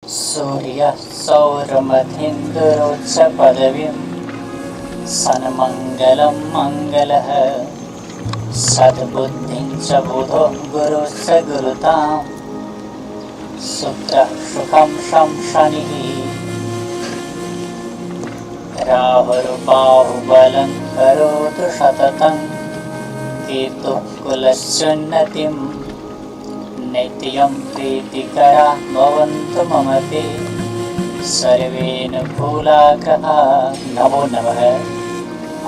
सूर्यः सौरमधीन्द्रोच्च पदवीं सन्मङ्गलं मङ्गलः सद्बुद्धिं च बुधो गुरुश्च गुरुतां शुक्रः सुखं शं शनिः राहुर्बाहुबलं करोतु सततं केतुः कुलस्योन्नतिं नित्यं प्रीतिकरा भवन्तु मम ते सर्वेऽनुकूलाग्रहाः। नमो नमः।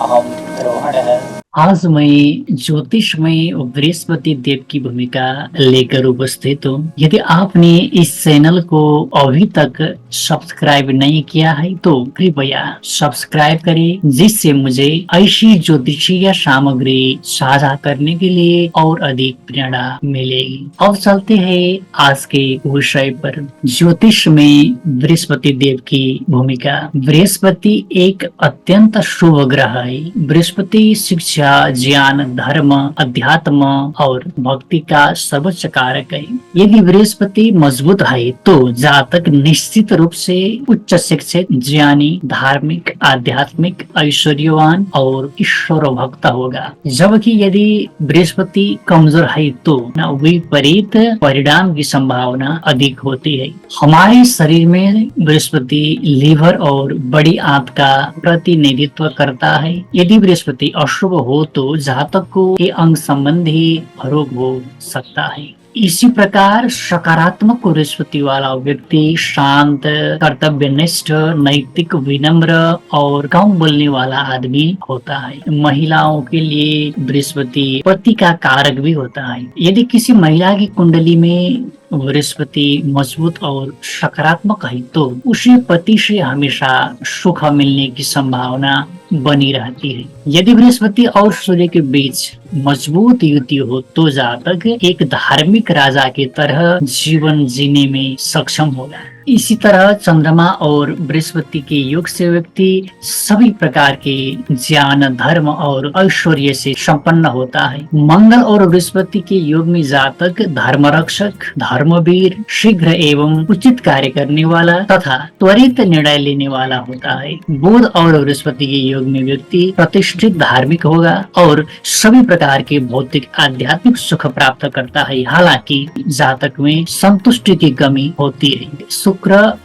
अहं रोहणः। आज मैं ज्योतिष में बृहस्पति देव की भूमिका लेकर उपस्थित हूँ। यदि आपने इस चैनल को अभी तक सब्सक्राइब नहीं किया है तो कृपया सब्सक्राइब करें, जिससे मुझे ऐसी ज्योतिषीय सामग्री साझा करने के लिए और अधिक प्रेरणा मिलेगी। अब चलते हैं आज के विषय पर, ज्योतिष में बृहस्पति देव की भूमिका। बृहस्पति एक अत्यंत शुभ ग्रह है। बृहस्पति शिक्षा, ज्ञान, धर्म, अध्यात्म और भक्ति का सर्वोच्च कारक है। यदि बृहस्पति मजबूत है तो जातक निश्चित रूप से उच्च शिक्षित, ज्ञानी, धार्मिक, आध्यात्मिक, ऐश्वर्यवान और ईश्वर भक्त होगा। जबकि यदि बृहस्पति कमजोर है तो विपरीत परिणाम की संभावना अधिक होती है। हमारे शरीर में बृहस्पति लीवर और बड़ी आंत का प्रतिनिधित्व करता है। यदि बृहस्पति अशुभ हो तो जातक को ये अंग संबंधी रोग हो सकता है। इसी प्रकार सकारात्मक बृहस्पति वाला व्यक्ति शांत, कर्तव्यनिष्ठ, नैतिक, विनम्र और कम बोलने वाला आदमी होता है। महिलाओं के लिए बृहस्पति पति का कारक भी होता है। यदि किसी महिला की कुंडली में बृहस्पति मजबूत और सकारात्मक है तो उसे पति से हमेशा सुख मिलने की संभावना बनी रहती है। यदि बृहस्पति और सूर्य के बीच मजबूत युति हो तो जातक एक धार्मिक राजा की तरह जीवन जीने में सक्षम होगा। इसी तरह चंद्रमा और बृहस्पति के योग से व्यक्ति सभी प्रकार के ज्ञान, धर्म और ऐश्वर्य से संपन्न होता है। मंगल और बृहस्पति के योग में जातक धर्मरक्षक, धर्मवीर, शीघ्र एवं उचित कार्य करने वाला तथा त्वरित निर्णय लेने वाला होता है। बुध और बृहस्पति के योग में व्यक्ति प्रतिष्ठित, धार्मिक होगा और सभी प्रकार के भौतिक, आध्यात्मिक सुख प्राप्त करता है। हालांकि जातक में संतुष्टि की कमी होती है। शुक्र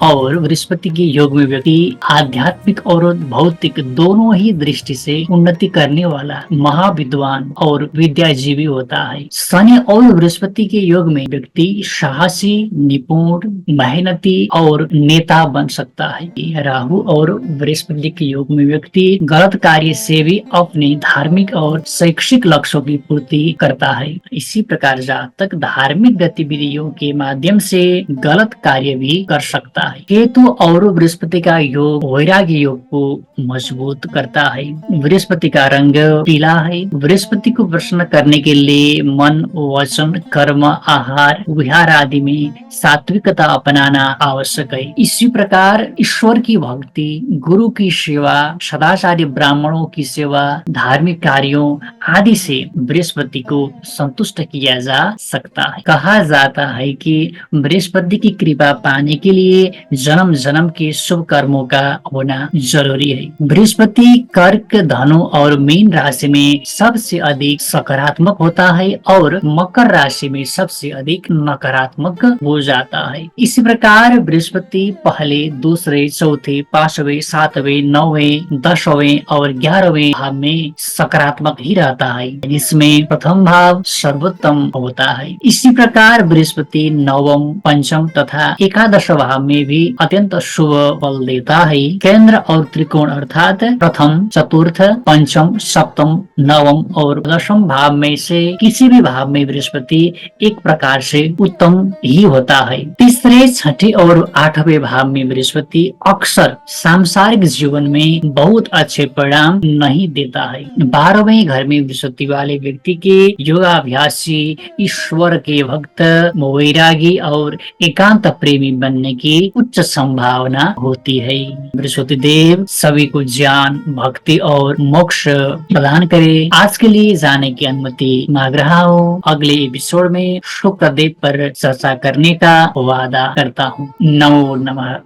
और बृहस्पति के योग में व्यक्ति आध्यात्मिक और भौतिक दोनों ही दृष्टि से उन्नति करने वाला महाविद्वान और विद्याजीवी होता है। शनि और बृहस्पति के योग में व्यक्ति साहसी, निपुण, मेहनती और नेता बन सकता है। राहु और बृहस्पति के योग में व्यक्ति गलत कार्य से भी अपने धार्मिक और शैक्षिक लक्ष्यों की पूर्ति करता है। इसी प्रकार जातक धार्मिक गतिविधियों के माध्यम से गलत कार्य भी कर सकता है। केतु और बृहस्पति का योग वैराग्य योग को मजबूत करता है। बृहस्पति का रंग पीला है। बृहस्पति को प्रसन्न करने के लिए मन, वचन, कर्म, आहार, विहार आदि में सात्विकता अपनाना आवश्यक है। इसी प्रकार ईश्वर की भक्ति, गुरु की सेवा, सदाचारी ब्राह्मणों की सेवा, धार्मिक कार्यों आदि से बृहस्पति को संतुष्ट किया जा सकता है। कहा जाता है कि बृहस्पति की कृपा पाने के लिए जन्म जन्म के शुभ कर्मों का होना जरूरी है। बृहस्पति कर्क, धनु और मीन राशि में सबसे अधिक सकारात्मक होता है और मकर राशि में सबसे अधिक नकारात्मक हो जाता है। इसी प्रकार बृहस्पति पहले, दूसरे, चौथे, पांचवें, सातवें, नौवें, 10वें और 11वें भाव में सकारात्मक ही रहता है, जिसमें प्रथम भाव सर्वोत्तम होता है। इसी प्रकार बृहस्पति नवम, पंचम तथा एकादश भाव में भी अत्यंत शुभ फल देता है। केंद्र और त्रिकोण अर्थात प्रथम, चतुर्थ, पंचम, सप्तम, नवम और 10वें भाव में से किसी भी भाव में बृहस्पति एक प्रकार से उत्तम ही होता है। तीसरे, छठे और 8वें भाव में बृहस्पति अक्सर सांसारिक जीवन में बहुत अच्छे परिणाम नहीं देता है। 12वें घर में बृहस्पति वाले व्यक्ति के योगाभ्यास से ईश्वर के भक्त, वैरागी और एकांत प्रेमी बनने की उच्च संभावना होती है। बृहस्पति देव सभी को ज्ञान, भक्ति और मोक्ष प्रदान करे। आज के लिए जाने की अनुमति मांग रहा हूँ। अगले एपिसोड में शुक्रदेव पर चर्चा करने का वादा करता हूँ। नमो नमः।